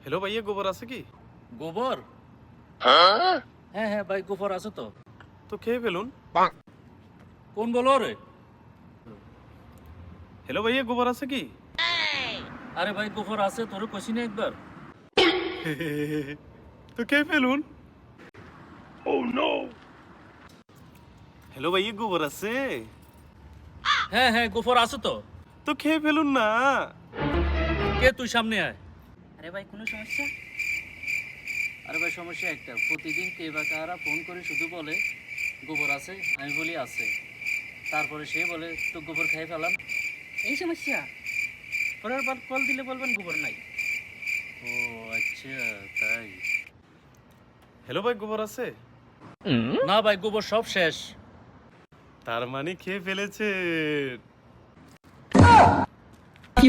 Hello ভাইয়া, গোবর আছে কি? গোবর? হ্যাঁ হ্যাঁ ভাই, গোবর আছে তো। তো খেয়ে ফেলুন। কোন বলো রে? হ্যালো ভাইয়া, গোবর আছে কি? আরে ভাই, গোবর আছে, তোরে কইছি না একবার। তো খেয়ে ফেলুন। হ্যালো ভাইয়া, গোবর আছে? হ্যাঁ হ্যাঁ, গোবর আছে তো। তো খেয়ে ফেলুন না। কে তুই সামনে আয়। আরে ভাই, কোনো সমস্যা? আরে ভাই, সমস্যা একটা, প্রতিদিন কে বা কারা ফোন করে শুধু বলে গোবর আছে, আমি বলি আছে, তারপরে সে বলে তো গোবর খেয়ে ফেলাম। এই সমস্যা? পরের বার কল দিলে বলবেন গোবর নাই। ও আচ্ছা, তাই। হ্যালো ভাই, গোবর আছে? না ভাই, গোবর সব শেষ। তার মানে খেয়ে ফেলেছেন। কি